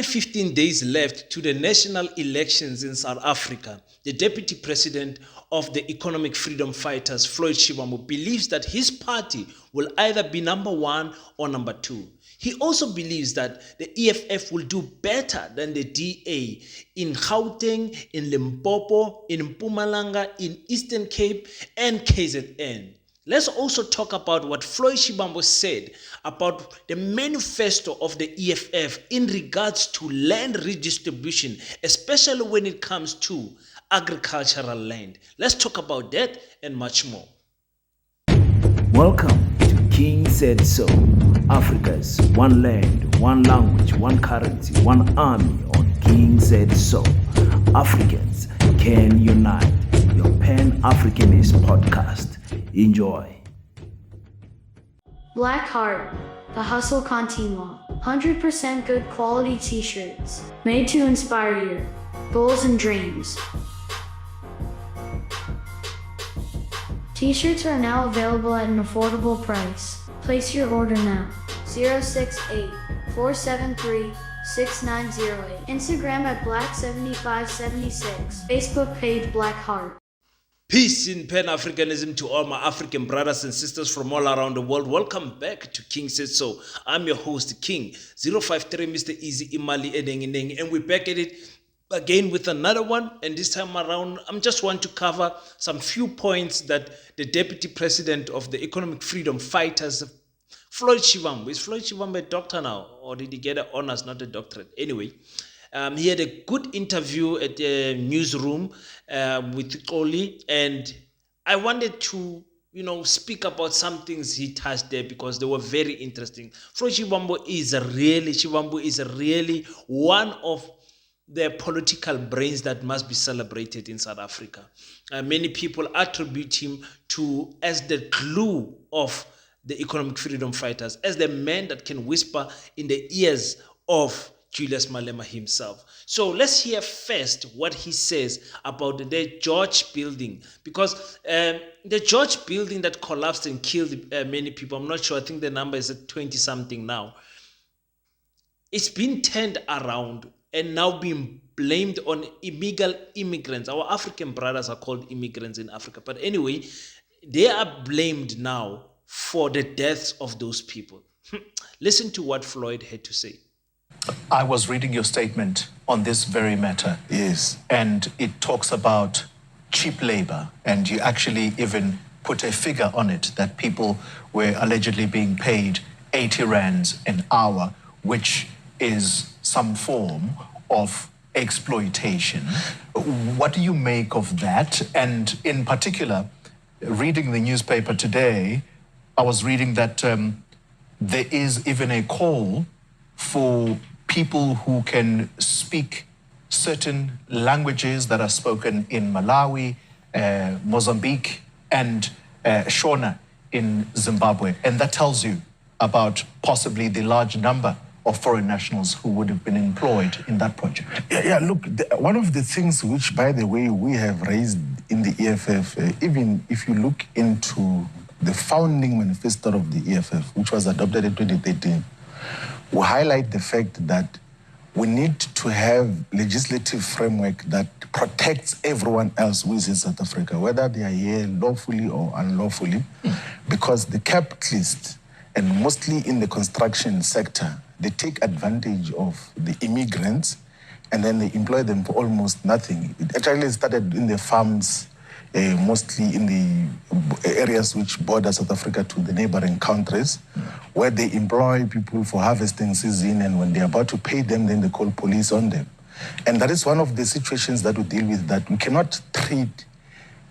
only 15 days left to the national elections in South Africa, the Deputy President of the Economic Freedom Fighters, Floyd Shivambu, believes that his party will either be number 1 or number 2. He also believes that the EFF will do better than the DA in Gauteng, in Limpopo, in Mpumalanga, in Eastern Cape, and KZN. Let's also talk about what Floyd Shivambu said about the manifesto of the EFF in regards to land redistribution, especially when it comes to agricultural land. Let's talk about that and much more. Welcome to King Said So, Africa's one land, one language, one currency, one army on King Said So. Africans can unite. Your Pan-Africanist podcast. Enjoy. Black Heart, the hustle continua. 100% good quality t-shirts, made to inspire your goals and dreams. T-shirts are now available at an affordable price. Place your order now. 068-473-6908. Instagram at Black7576. Facebook page Black Heart. Peace in Pan-Africanism to all my African brothers and sisters from all around the world. Welcome back to King Said So. I'm your host, King 053 Mr. Easy Imali Edeng, and we're back at it again with another one. And this time around, I'm just want to cover some few points that the Deputy President of the Economic Freedom Fighters, Floyd Shivambu, is Floyd Shivambu a doctor now, or did he get an honors, not a doctorate? Anyway. He had a good interview at the newsroom with Oli, and I wanted to, speak about some things he touched there because they were very interesting. Floyd Shivambu is really one of the political brains that must be celebrated in South Africa. Many people attribute him as the glue of the economic freedom fighters, as the man that can whisper in the ears of Julius Malema himself. So let's hear first what he says about the George building, because the George building that collapsed and killed many people, I'm not sure, I think the number is at 20 something now. It's been turned around and now being blamed on illegal immigrants. Our African brothers are called immigrants in Africa. But anyway, they are blamed now for the deaths of those people. Listen to what Floyd had to say. I was reading your statement on this very matter. Yes. And it talks about cheap labor, and you actually even put a figure on it that people were allegedly being paid 80 rands an hour, which is some form of exploitation. What do you make of that? And in particular, reading the newspaper today, I was reading that there is even a call for people who can speak certain languages that are spoken in Malawi, Mozambique, and Shona in Zimbabwe. And that tells you about possibly the large number of foreign nationals who would have been employed in that project. Yeah, look, one of the things which, by the way, we have raised in the EFF, even if you look into the founding manifesto of the EFF, which was adopted in 2013, we highlight the fact that we need to have legislative framework that protects everyone else who is in South Africa, whether they are here lawfully or unlawfully, because the capitalists, and mostly in the construction sector, they take advantage of the immigrants and then they employ them for almost nothing. It actually started in the farms, mostly in the areas which border South Africa to the neighboring countries, where they employ people for harvesting season, and when they're about to pay them, then they call police on them. And that is one of the situations that we deal with, that we cannot treat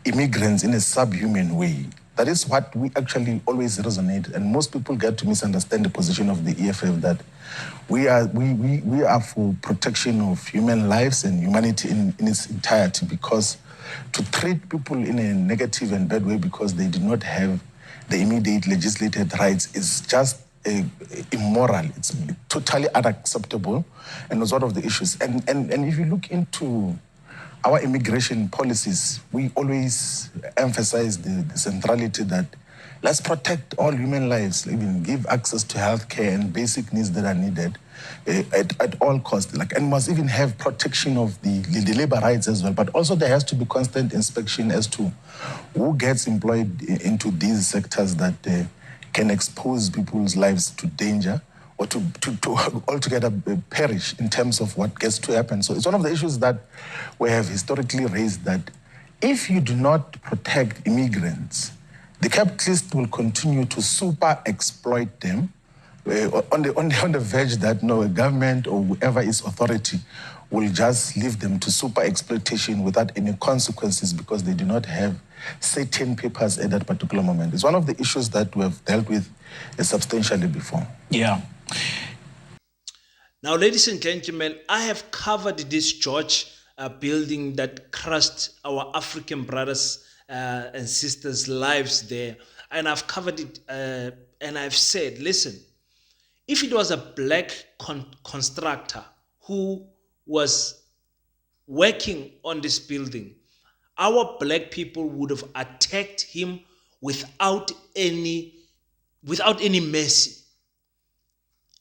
immigrants in a subhuman way. That is what we actually always resonate, and most people get to misunderstand the position of the EFF, that we are for protection of human lives and humanity in its entirety, because to treat people in a negative and bad way because they do not have the immediate legislated rights is just immoral. It's totally unacceptable, and it's one of the issues. And if you look into our immigration policies, we always emphasize the centrality that Let's protect all human lives, even give access to healthcare and basic needs that are needed at all costs. And must even have protection of the labor rights as well. But also there has to be constant inspection as to who gets employed into these sectors that can expose people's lives to danger or to altogether perish in terms of what gets to happen. So it's one of the issues that we have historically raised, that if you do not protect immigrants, the capitalists will continue to super exploit them on the verge that a government or whoever is authority will just leave them to super exploitation without any consequences because they do not have certain papers at that particular moment. It's one of the issues that we have dealt with substantially before. Yeah. Now, ladies and gentlemen, I have covered this George building that crushed our African brothers and sisters' lives there. And I've covered it and I've said, listen, if it was a black constructor who was working on this building, our black people would have attacked him without any mercy.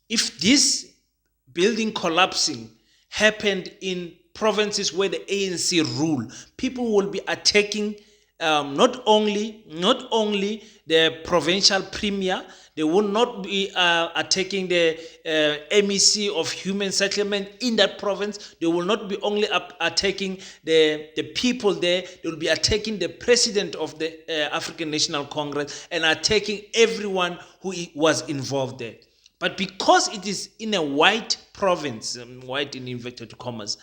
If this building collapsing happened in provinces where the ANC rule, people will be attacking not only the provincial premier, they will not be attacking the MEC of human settlement in that province. They will not be only attacking the people there. They will be attacking the president of the African National Congress and attacking everyone who was involved there. But because it is in a white province, white in inverted commas,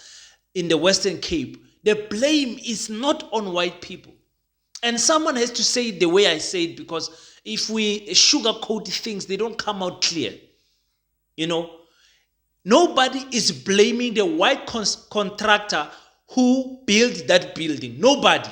in the Western Cape, the blame is not on white people. And someone has to say it the way I say it, because if we sugarcoat things, they don't come out clear. Nobody is blaming the white contractor who built that building. Nobody.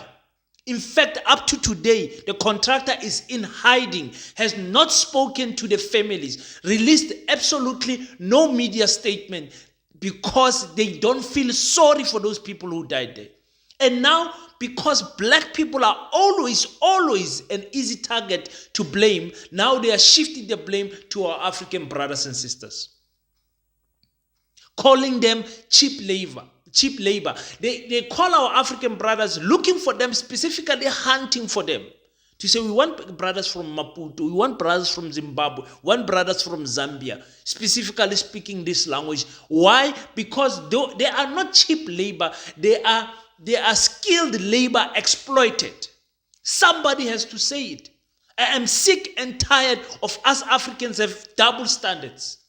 In fact, up to today, the contractor is in hiding, has not spoken to the families, released absolutely no media statement because they don't feel sorry for those people who died there. And now, because black people are always an easy target to blame, now they are shifting the blame to our African brothers and sisters, calling them cheap labor. They call our African brothers, looking for them, specifically hunting for them, to say we want brothers from Maputo, we want brothers from Zimbabwe, we want brothers from Zambia, specifically speaking this language. Why? Because they are not cheap labor, they are skilled labor exploited. Somebody has to say it. I am sick and tired of us Africans have double standards.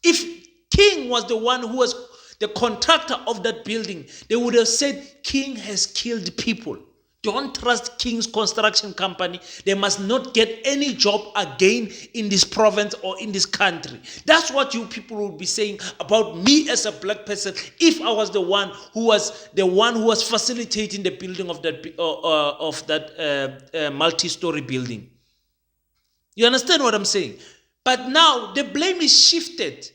If King was the one who was the contractor of that building, they would have said King has killed people. Don't trust King's construction company. They must not get any job again in this province or in this country. That's what you people will be saying about me as a black person if I was the one who was facilitating the building of that multi-story building. You understand what I'm saying? But now the blame is shifted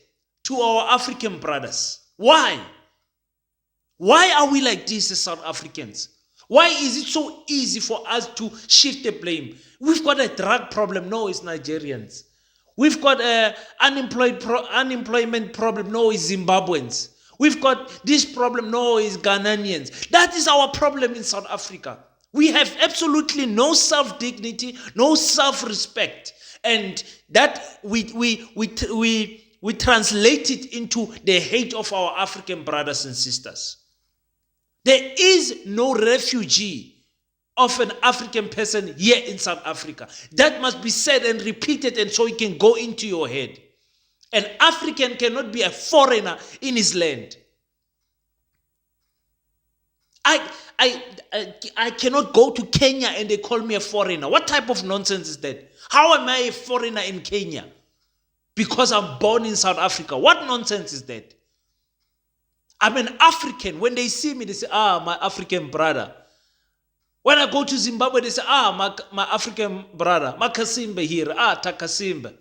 to our African brothers. Why? Why are we like this as South Africans? Why is it so easy for us to shift the blame? We've got a drug problem. No, it's Nigerians. We've got an unemployment problem. No, it's Zimbabweans. We've got this problem. No, it's Ghanaians. That is our problem in South Africa. We have absolutely no self-dignity, no self-respect. And that we translate it into the hate of our African brothers and sisters. There is no refugee of an African person here in South Africa. That must be said and repeated, and so it can go into your head. An African cannot be a foreigner in his land. I cannot go to Kenya and they call me a foreigner. What type of nonsense is that? How am I a foreigner in Kenya? Because I'm born in South Africa. What nonsense is that? I'm an African. When they see me, they say, my African brother. When I go to Zimbabwe, they say, my African brother. Makasimba here. Takasimba.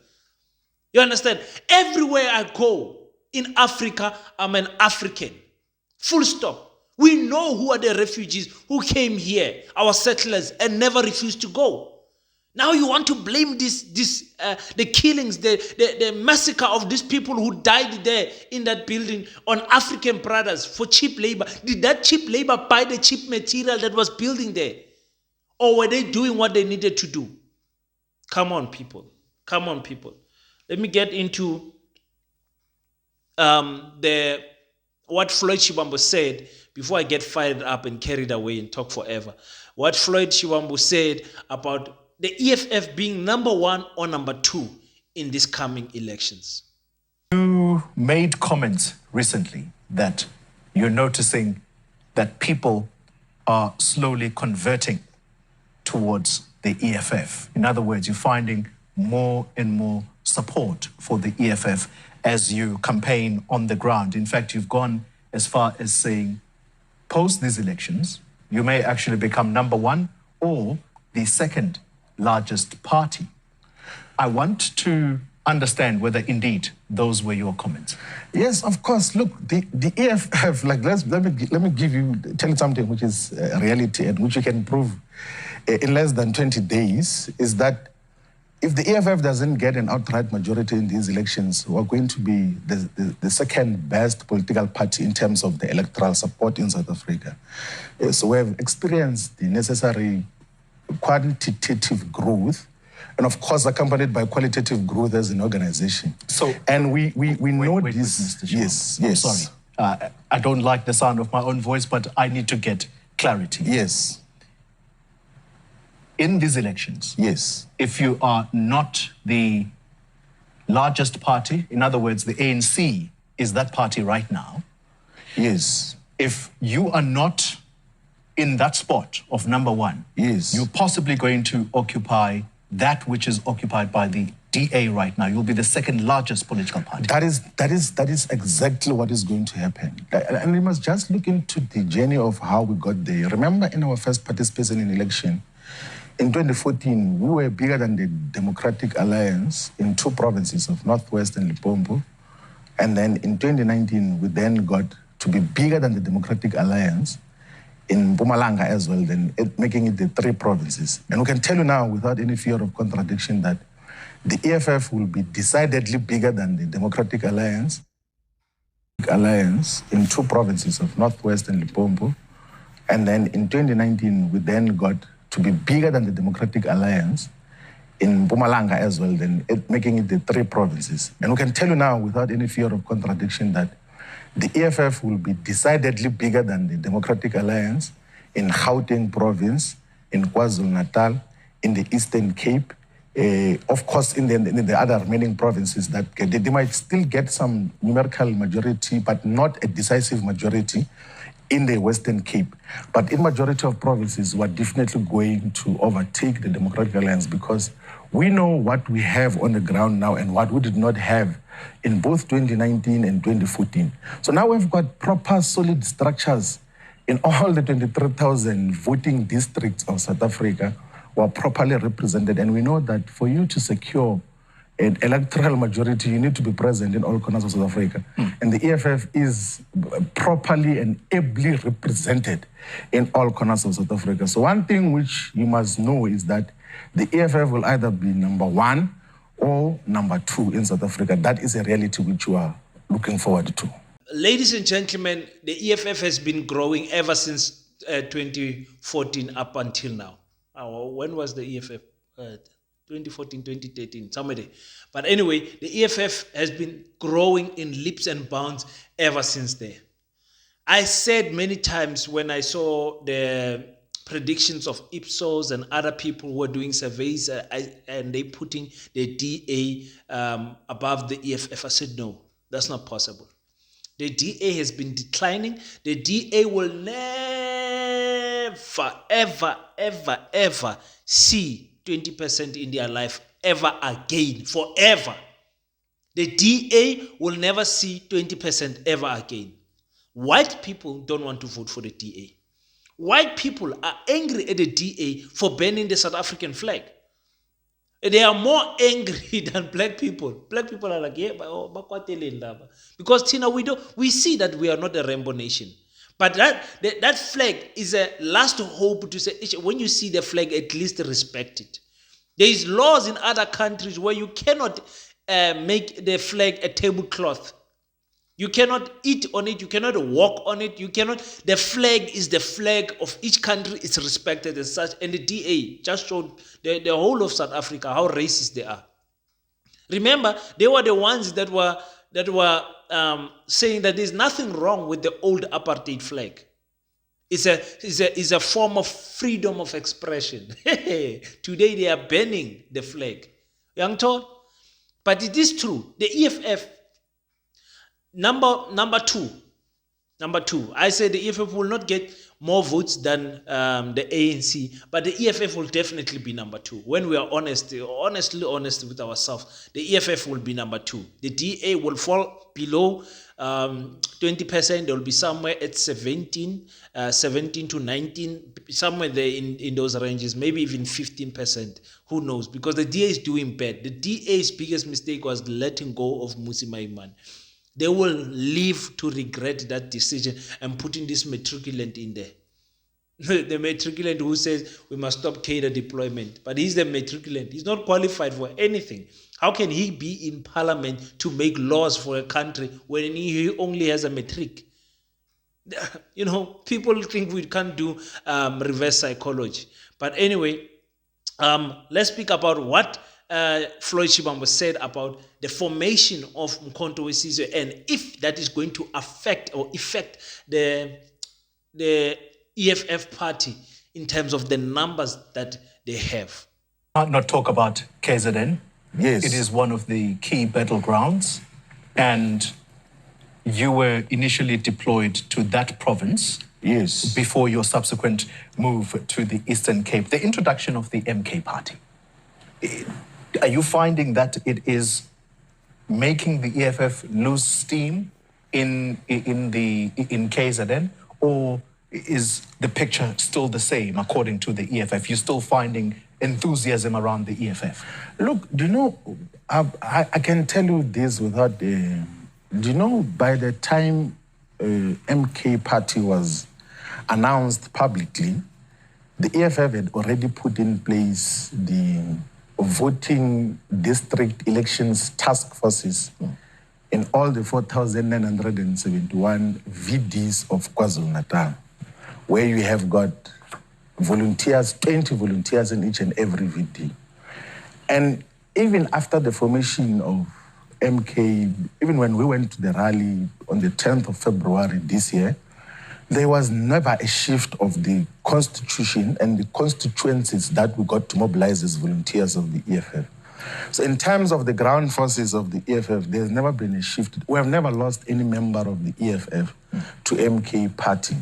You understand? Everywhere I go in Africa, I'm an African. Full stop. We know who are the refugees who came here, our settlers, and never refused to go. Now you want to blame the killings, the massacre of these people who died there in that building on African brothers for cheap labor. Did that cheap labor buy the cheap material that was building there? Or were they doing what they needed to do? Come on, people. Come on, people. Let me get into what Floyd Shivambu said before I get fired up and carried away and talk forever. What Floyd Shivambu said about the EFF being number 1 or number 2 in these coming elections. You made comments recently that you're noticing that people are slowly converting towards the EFF. In other words, you're finding more and more support for the EFF as you campaign on the ground. In fact, you've gone as far as saying, post these elections, you may actually become number 1 or the second largest party. I want to understand whether indeed those were your comments. Yes, of course. Look, the EFF, like let me tell you something which is a reality and which you can prove in less than 20 days, is that if the EFF doesn't get an outright majority in these elections, we're going to be the second best political party in terms of the electoral support in South Africa. So we have experienced the necessary quantitative growth, and of course accompanied by qualitative growth as an organization. So, and we know wait, this. Mr. Shivambu. Yes. I'm sorry. I don't like the sound of my own voice, but I need to get clarity. Yes. In these elections, Yes. if you are not the largest party, in other words, the ANC is that party right now. Yes. If you are not in that spot of number 1, Yes. you're possibly going to occupy that which is occupied by the DA right now. You'll be the second largest political party. That is exactly what is going to happen. And we must just look into the journey of how we got there. Remember, in our first participation in election, in 2014, we were bigger than the Democratic Alliance in 2 provinces of Northwest and Limpopo. And then in 2019, we then got to be bigger than the Democratic Alliance in Mpumalanga as well, then making it the 3 provinces. And we can tell you now, without any fear of contradiction, that the EFF will be decidedly bigger than the Democratic Alliance in 2 provinces of Northwest and Limpopo. And then in 2019, we then got to be bigger than the Democratic Alliance in Mpumalanga as well, then making it the 3 provinces. And we can tell you now, without any fear of contradiction, that the EFF will be decidedly bigger than the Democratic Alliance in Gauteng province, in KwaZulu-Natal, in the Eastern Cape, of course, in the other remaining provinces that they might still get some numerical majority, but not a decisive majority in the Western Cape. But in majority of provinces, we're definitely going to overtake the Democratic Alliance because we know what we have on the ground now and what we did not have in both 2019 and 2014. So now we've got proper solid structures in all the 23,000 voting districts of South Africa were properly represented. And we know that for you to secure an electoral majority, you need to be present in all corners of South Africa. And the EFF is properly and ably represented in all corners of South Africa. So one thing which you must know is that the EFF will either be number 1 or number 2 in South Africa. That is a reality which we are looking forward to. Ladies and gentlemen, the EFF has been growing ever since 2014 up until now. When was the EFF? 2014, 2013, somewhere there. But anyway, the EFF has been growing in leaps and bounds ever since there. I said many times when I saw the predictions of Ipsos and other people who were doing surveys and they putting the DA above the EFF, I said, no, that's not possible. The DA has been declining. The DA will never, ever, ever, ever see 20% in their life ever again, forever. The DA will never see 20% ever again. White people don't want to vote for the DA. White people are angry at the DA for banning the South African flag. They are more angry than black people. Black people are like, yeah, because Tina, we see that we are not a rainbow nation. But that flag is a last hope to say, when you see the flag, at least respect it. There is laws in other countries where you cannot make the flag a tablecloth. You cannot eat on it. You cannot walk on it. You cannot. The flag is the flag of each country. It's respected as such. And the DA just showed the whole of South Africa how racist they are. Remember, they were the ones that were saying that there's nothing wrong with the old apartheid flag. It's a form of freedom of expression. Today they are banning the flag. Young told, but it is true. The EFF number two. I say the EFF will not get more votes than the ANC, but the EFF will definitely be number 2. When we are honestly honest with ourselves, the EFF will be number 2. The DA will fall below 20%. They will be somewhere at 17 to 19, somewhere there in those ranges, maybe even 15%. Who knows? Because the DA is doing bad. The DA's biggest mistake was letting go of Mmusi Maimane. They will live to regret that decision and putting this matriculant in there. The matriculant who says we must stop cadre deployment. But he's the matriculant. He's not qualified for anything. How can he be in parliament to make laws for a country when he only has a matric? You know, people think we can't do reverse psychology. But anyway, let's speak about what Floyd Shivambu said about the formation of Mkhonto weSizwe and if that is going to affect the EFF party in terms of the numbers that they have. Not talk about KZN. Yes. It is one of the key battlegrounds, and you were initially deployed to that province. Yes. Before your subsequent move to the Eastern Cape. The introduction of the MK party. Are you finding that it is making the EFF lose steam in KZN, or is the picture still the same according to the EFF? You're still finding enthusiasm around the EFF? Look, do you know, I can tell you this without, do you know, by the time MK party was announced publicly, the EFF had already put in place the voting district elections task forces in all the 4,971 VDs of KwaZulu-Natal, where you have got volunteers, 20 volunteers in each and every VD. And even after the formation of MK, even when we went to the rally on the 10th of February this year, there was never a shift of the constitution and the constituencies that we got to mobilize as volunteers of the EFF. So in terms of the ground forces of the EFF, there's never been a shift. We have never lost any member of the EFF to MK party.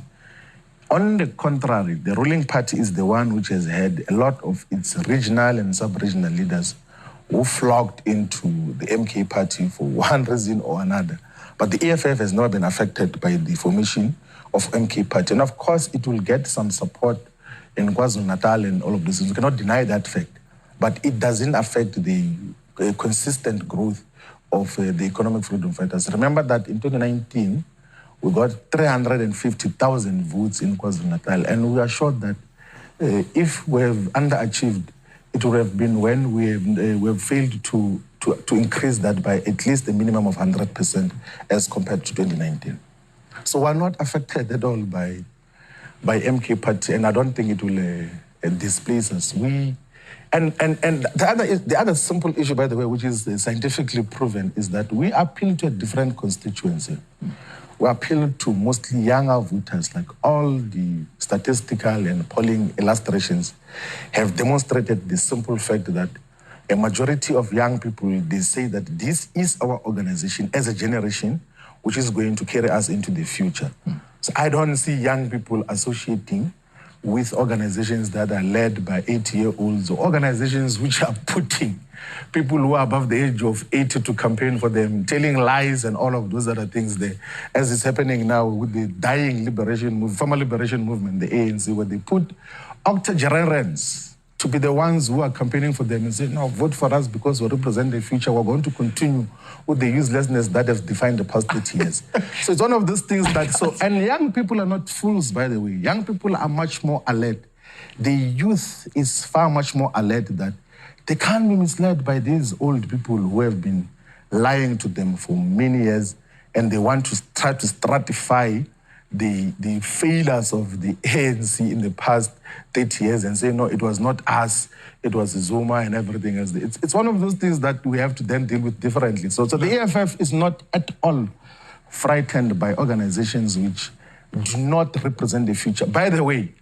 On the contrary, the ruling party is the one which has had a lot of its regional and sub-regional leaders who flocked into the MK party for one reason or another. But the EFF has not been affected by the formation of MK party. And of course, it will get some support in KwaZulu-Natal and all of this. We cannot deny that fact. But it doesn't affect the consistent growth of the economic freedom fighters. Remember that in 2019, we got 350,000 votes in KwaZulu-Natal. And we are sure that if we have underachieved, it would have been when we have failed to increase that by at least a minimum of 100% as compared to 2019. So we're not affected at all by MK party, and I don't think it will displace us. And the other simple issue, by the way, which is scientifically proven, is that we appeal to a different constituency. We appeal to mostly younger voters, like all the statistical and polling illustrations have demonstrated the simple fact that a majority of young people, they say that this is our organization as a generation, which is going to carry us into the future. So I don't see young people associating with organizations that are led by 80-year-olds or organizations which are putting people who are above the age of 80 to campaign for them, telling lies and all of those other things there, as is happening now with the dying former liberation movement, the ANC, where they put octogenarians to be the ones who are campaigning for them and say, no, vote for us because we represent the future. We're going to continue with the uselessness that has defined the past 8 years. So it's one of those things and young people are not fools, by the way. Young people are much more alert. The youth is far much more alert that they can't be misled by these old people who have been lying to them for many years, and they want to try to stratify the failures of the ANC in the past 30 years and say, no, it was not us, it was Zuma and everything else. It's one of those things that we have to then deal with differently. So the EFF is not at all frightened by organizations which do not represent the future. By the way,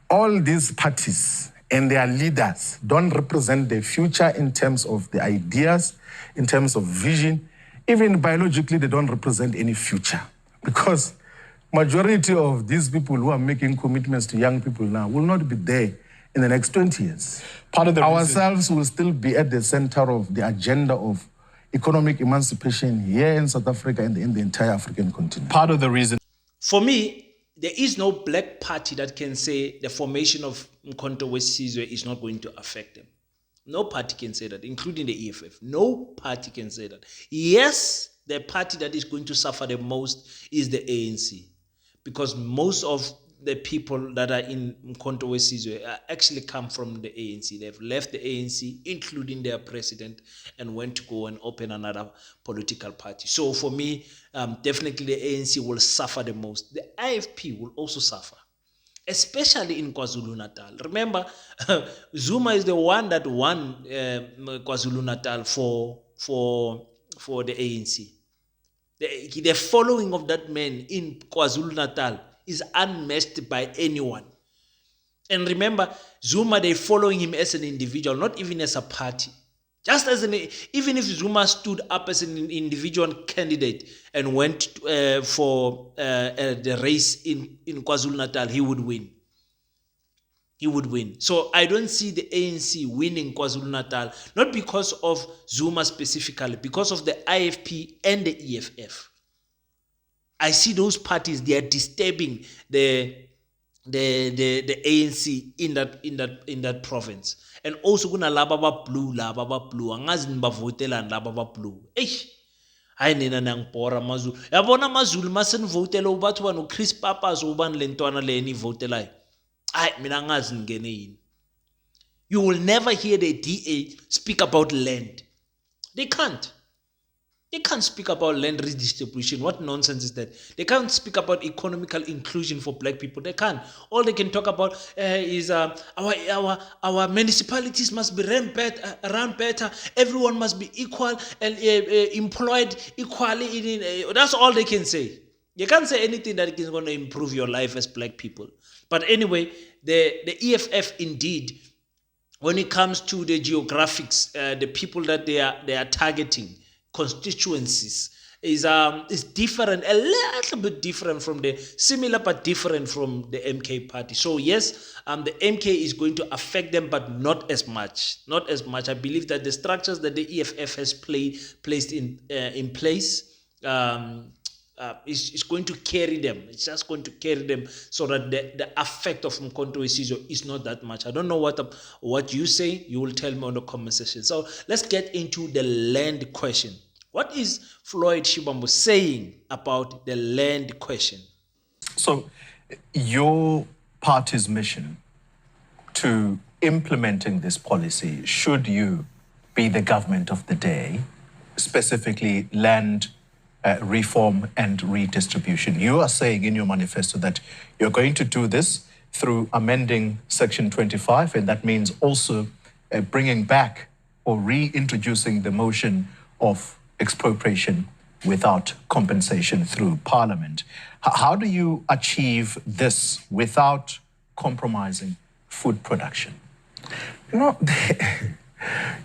all these parties and their leaders don't represent the future in terms of the ideas, in terms of vision. Even biologically, they don't represent any future, because majority of these people who are making commitments to young people now will not be there in the next 20 years. Part of the Ourselves will still be at the center of the agenda of economic emancipation here in South Africa and in the entire African continent. Part of the reason. For me, there is no black party that can say the formation of Mkhonto Wesizwe is not going to affect them. No party can say that, including the EFF. No party can say that. Yes, the party that is going to suffer the most is the ANC, because most of the people that are in Mkhonto Wesizwe actually come from the ANC. They've left the ANC, including their president, and went to go and open another political party. So for me, definitely the ANC will suffer the most. The IFP will also suffer, especially in KwaZulu-Natal. Remember, Zuma is the one that won KwaZulu-Natal for the ANC. The following of that man in KwaZulu-Natal is unmatched by anyone. And remember, Zuma, they're following him as an individual, not even as a party. Just as even if Zuma stood up as an individual candidate and went for the race in KwaZulu-Natal, he would win. He would win. So I don't see the ANC winning KwaZulu-Natal, not because of Zuma specifically, because of the IFP and the EFF. I see those parties, they are disturbing the ANC in that province. And also kuna laba blue, angazi nibavotela laba blue. Hayi nina nangibhora amazulu. Yabona amazulu masenivotela ubathu bano Chris Papas ubani lentwana le nivotelayo. Hayi mina angazi ngene yini. You will never hear the DA speak about land. They can't. They can't speak about land redistribution. What nonsense is that? They can't speak about economical inclusion for black people. They can't. All they can talk about is our municipalities must be run better. Everyone must be equal and employed equally. That's all they can say. You can't say anything that is going to improve your life as black people. But anyway, the EFF indeed, when it comes to the geographics, the people that they are targeting, constituencies, is different, a little bit different from similar but different from the MK party. So yes, the MK is going to affect them, but not as much. Not as much. I believe that the structures that the EFF has placed in place is going to carry them. It's just going to carry them so that the effect of Mkhonto Wesizwe is not that much. I don't know what you say. You will tell me on the comment section. So let's get into the land question. What is Floyd Shivambu saying about the land question? So your party's mission to implementing this policy, should you be the government of the day, specifically land reform and redistribution. You are saying in your manifesto that you're going to do this through amending Section 25, and that means also bringing back or reintroducing the motion of expropriation without compensation through Parliament. How do you achieve this without compromising food production?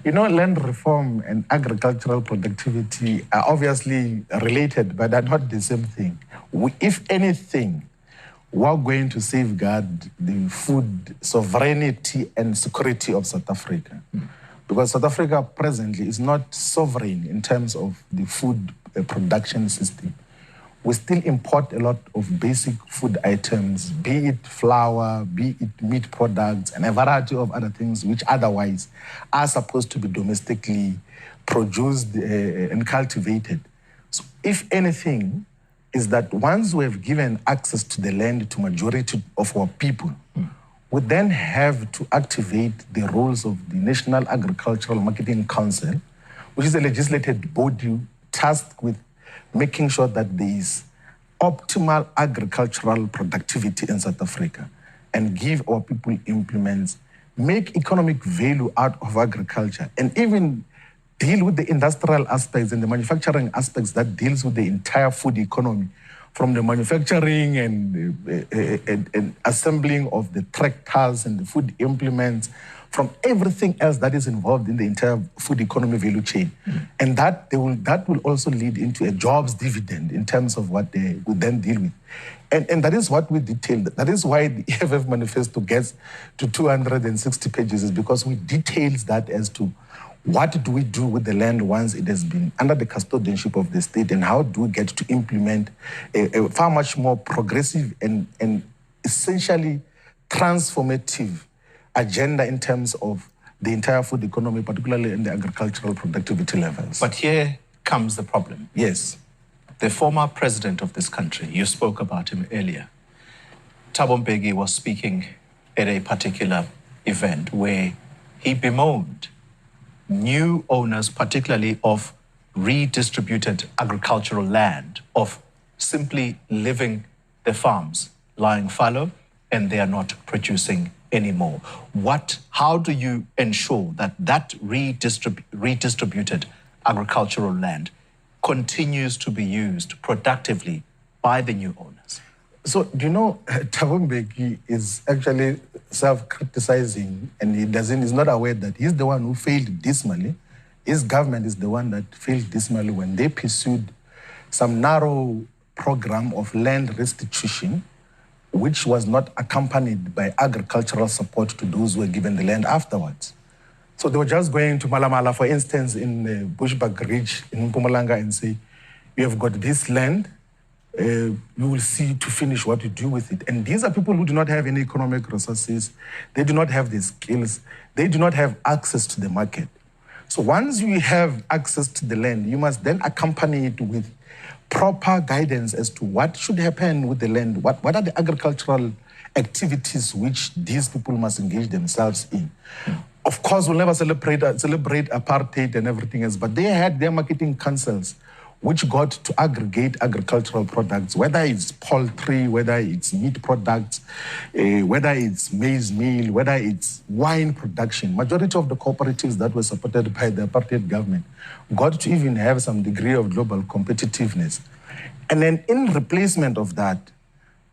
Land reform and agricultural productivity are obviously related, but are not the same thing. If anything, we're going to safeguard the food sovereignty and security of South Africa. Because South Africa presently is not sovereign in terms of the food production system. We still import a lot of basic food items, be it flour, be it meat products, and a variety of other things which otherwise are supposed to be domestically produced and cultivated. So if anything, is that once we have given access to the land to majority of our people, we then have to activate the roles of the National Agricultural Marketing Council, which is a legislated body tasked with making sure that there is optimal agricultural productivity in South Africa and give our people implements, make economic value out of agriculture, and even deal with the industrial aspects and the manufacturing aspects that deals with the entire food economy, from the manufacturing and assembling of the tractors and the food implements, from everything else that is involved in the entire food economy value chain. And that will also lead into a jobs dividend in terms of what they will then deal with. And that is what we detailed. That is why the EFF manifesto gets to 260 pages, is because we details that as to what do we do with the land once it has been under the custodianship of the state, and how do we get to implement a far much more progressive and essentially transformative agenda in terms of the entire food economy, particularly in the agricultural productivity levels. But here comes the problem. Yes. The former president of this country, you spoke about him earlier. Thabo Mbeki was speaking at a particular event where he bemoaned new owners, particularly of redistributed agricultural land, of simply leaving the farms lying fallow and they are not producing anymore. How do you ensure that redistributed agricultural land continues to be used productively by the new owners? So, do you know, Thabo Mbeki is actually self-criticizing, and he's not aware that he's the one who failed dismally. His government is the one that failed dismally when they pursued some narrow program of land restitution, which was not accompanied by agricultural support to those who were given the land afterwards. So they were just going to Malamala, for instance, in the Bushbuck Ridge in Mpumalanga, and say, you have got this land, you will see to finish what you do with it. And these are people who do not have any economic resources. They do not have the skills. They do not have access to the market. So once you have access to the land, you must then accompany it with proper guidance as to what should happen with the land. What are the agricultural activities which these people must engage themselves in? Of course, we'll never celebrate apartheid and everything else, but they had their marketing councils which got to aggregate agricultural products, whether it's poultry, whether it's meat products, whether it's maize meal, whether it's wine production. Majority of the cooperatives that were supported by the apartheid government got to even have some degree of global competitiveness. And then in replacement of that,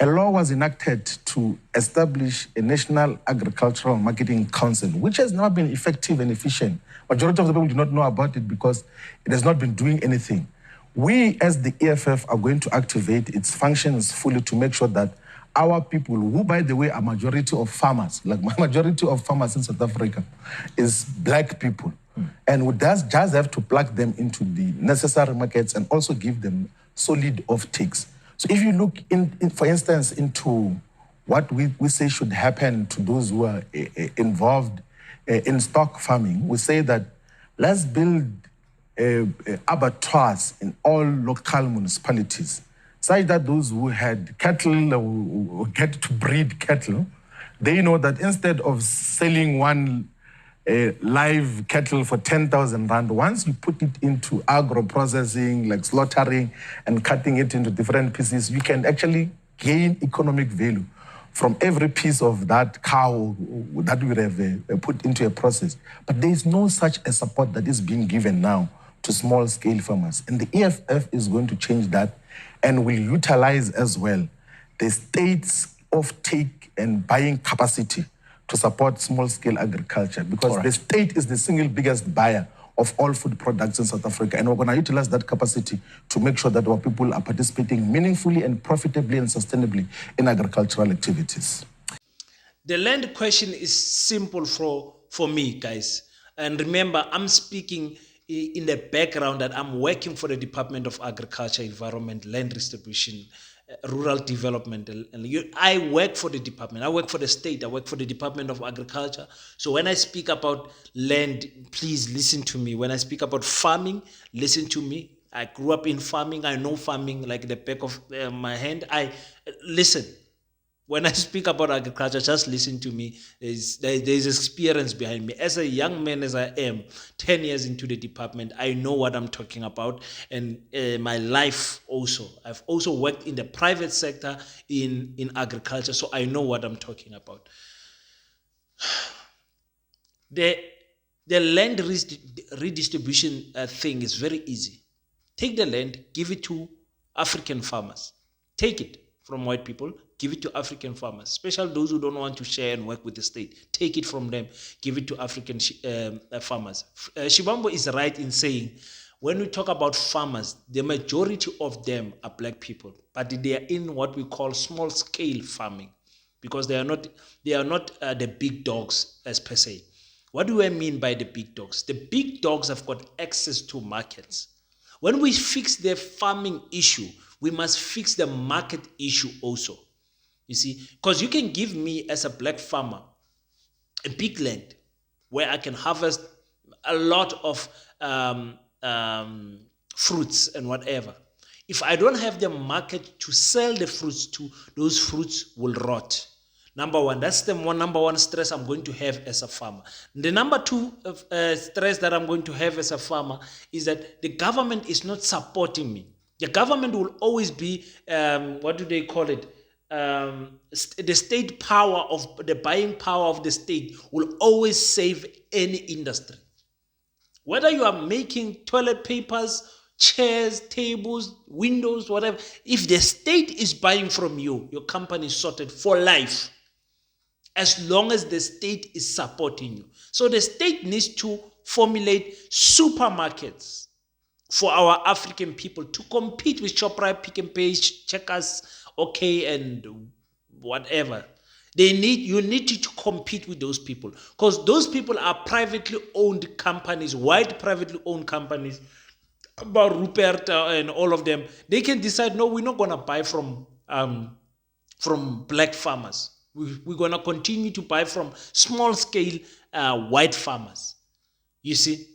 a law was enacted to establish a National Agricultural Marketing Council, which has not been effective and efficient. Majority of the people do not know about it because it has not been doing anything. We, as the EFF, are going to activate its functions fully to make sure that our people, who, by the way, are majority of farmers, like majority of farmers in South Africa, is black people. And we just have to plug them into the necessary markets and also give them solid off-takes. So if you look, for instance, into what we say should happen to those who are involved in stock farming, we say that let's build abattoirs in all local municipalities, such that those who had cattle or get to breed cattle, they know that instead of selling one live cattle for 10,000 rand, once you put it into agro-processing, like slaughtering and cutting it into different pieces, you can actually gain economic value from every piece of that cow that we have put into a process. But there is no such a support that is being given now to small-scale farmers. And the EFF is going to change that and will utilize as well the state's off-take and buying capacity to support small-scale agriculture, because the state is the single biggest buyer of all food products in South Africa. And we're going to utilize that capacity to make sure that our people are participating meaningfully and profitably and sustainably in agricultural activities. The land question is simple for me, guys. And remember, I'm speaking in the background that I'm working for the Department of Agriculture, Environment, Land Distribution, Rural Development. And I work for the department. I work for the state. I work for the Department of Agriculture. So when I speak about land, please listen to me. When I speak about farming, listen to me. I grew up in farming. I know farming like the back of my hand. Listen. When I speak about agriculture, just listen to me. There's experience behind me. As a young man as I am, 10 years into the department, I know what I'm talking about. And my life also. I've also worked in the private sector in agriculture, so I know what I'm talking about. The land redistribution thing is very easy. Take the land, give it to African farmers. Take it from white people, give it to African farmers, especially those who don't want to share and work with the state. Take it from them, give it to African farmers. Shivambu is right in saying, when we talk about farmers, the majority of them are black people, but they are in what we call small-scale farming, because they are not the big dogs as per se. What do I mean by the big dogs? The big dogs have got access to markets. When we fix the farming issue, we must fix the market issue also. You see, because you can give me as a black farmer a big land where I can harvest a lot of fruits and whatever. If I don't have the market to sell the fruits to, those fruits will rot. Number one, that's the number one stress I'm going to have as a farmer. The number two stress that I'm going to have as a farmer is that the government is not supporting me. The government will always be, what do they call it? The state power of the buying power of the state will always save any industry. Whether you are making toilet papers, chairs, tables, windows, whatever, if the state is buying from you, your company is sorted for life, as long as the state is supporting you. So the state needs to formulate supermarkets for our African people to compete with ShopRite, Pick n Pay, Checkers, OK, and whatever. You need to compete with those people, because those people are privately owned companies, white privately owned companies, about Rupert and all of them. They can decide, no, we're not going to buy from black farmers. We're going to continue to buy from small-scale white farmers. You see?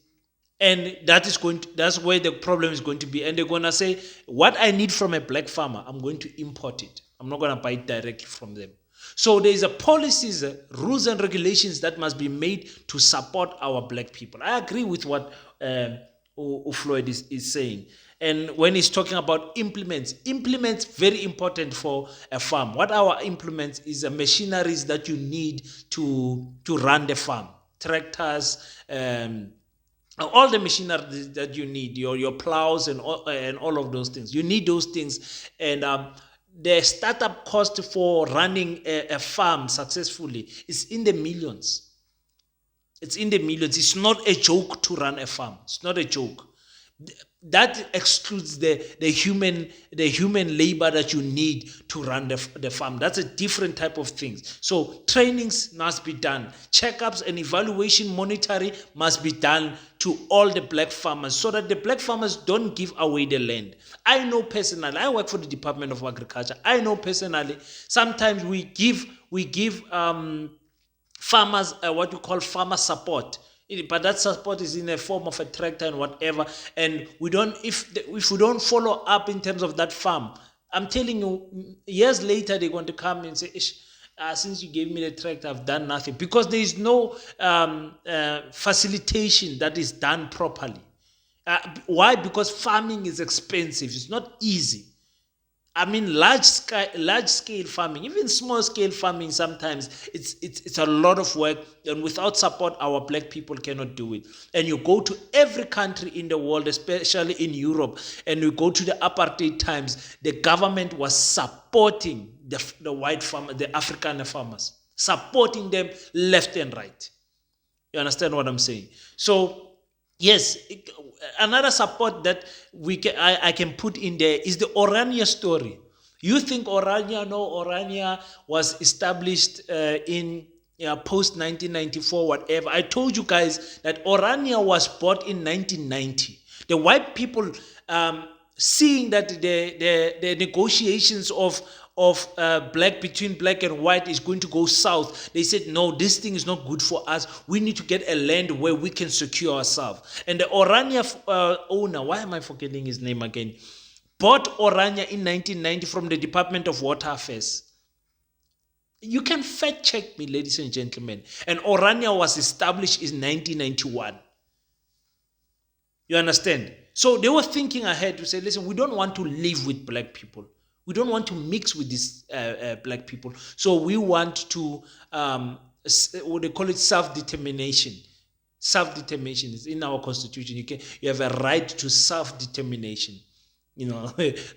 And that's where the problem is going to be. And they're going to say, what I need from a black farmer, I'm going to import it. I'm not going to buy it directly from them. So there's policies, rules and regulations that must be made to support our black people. I agree with what Floyd is saying. And when he's talking about implements very important for a farm. What our implements is machineries that you need to run the farm. Tractors, all the machinery that you need, your plows and all of those things. You need those things. And the startup cost for running a farm successfully is in the millions. It's in the millions. It's not a joke to run a farm. It's not a joke. That excludes the human labor that you need to run the farm. That's a different type of things. So trainings must be done. Checkups and evaluation monitoring must be done to all the black farmers, so that the black farmers don't give away the land. I know personally, I work for the Department of Agriculture. I know personally, sometimes we give farmers what we call farmer support. But that support is in the form of a tractor and whatever, and if we don't follow up in terms of that farm, I'm telling you, years later they're going to come and say, since you gave me the tractor, I've done nothing, because there is no facilitation that is done properly. Why? Because farming is expensive. It's not easy. I mean, large scale farming, even small scale farming, sometimes it's a lot of work, and without support, our black people cannot do it. And you go to every country in the world, especially in Europe, and you go to the apartheid times, the government was supporting the white farmer, the African farmers, supporting them left and right. You understand what I'm saying? So yes, another support that I can put in there is the Orania story. You think Orania? No, Orania was established in post 1994, whatever. I told you guys that Orania was bought in 1990. The white people, seeing that the negotiations of between black and white is going to go south, they said, no, this thing is not good for us. We need to get a land where we can secure ourselves. And the Orania owner, why am I forgetting his name again, bought Orania in 1990 from the Department of Water Affairs. You can fact check me, ladies and gentlemen. And Orania was established in 1991. You understand? So they were thinking ahead to say, listen, we don't want to live with black people. We don't want to mix with these black people. So we want to, what they call it, self-determination. Self-determination is in our constitution. You have a right to self-determination.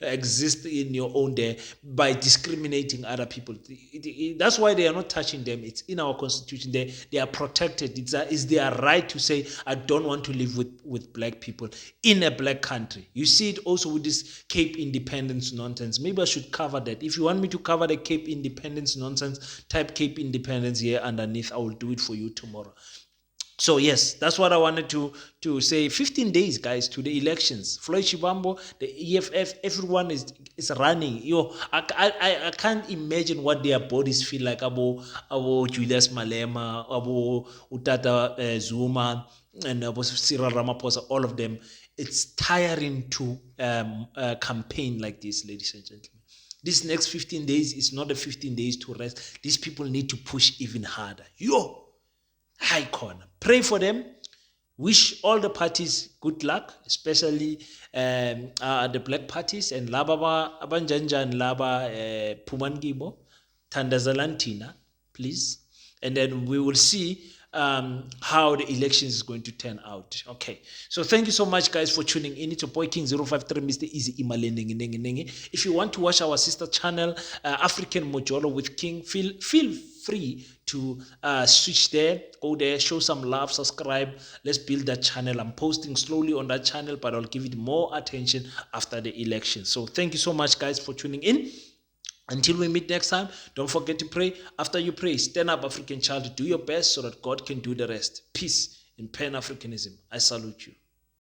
Exist in your own day by discriminating other people. That's why they are not touching them. It's in our constitution. They are protected. It's their right to say, I don't want to live with black people in a black country. You see it also with this Cape Independence nonsense. Maybe I should cover that. If you want me to cover the Cape Independence nonsense, type Cape Independence here underneath. I will do it for you tomorrow. So yes, that's what I wanted to say. 15 days, guys, to the elections. Floyd Shivambu, the EFF, everyone is running. I can't imagine what their bodies feel like. Abo Julius Malema, abo Utata Zuma, and abo Cyril Ramaphosa, all of them. It's tiring to campaign like this, ladies and gentlemen. This next 15 days is not the 15 days to rest. These people need to push even harder. High corner. Pray for them. Wish all the parties good luck, especially the black parties and laba abanjanja and laba Pumangibo, Tandazalantina, please. And then we will see how the election is going to turn out. Okay. So thank you so much, guys, for tuning in. It's your boy King 053, Mr. Easy Imalending. If you want to watch our sister channel, African Mojolo with King, feel free to switch there, go there, show some love, subscribe. Let's build that channel. I'm posting slowly on that channel, but I'll give it more attention after the election. So thank you so much, guys, for tuning in. Until we meet next time, don't forget to pray. After you pray, stand up, African child. Do your best so that God can do the rest. Peace in Pan-Africanism. I salute you.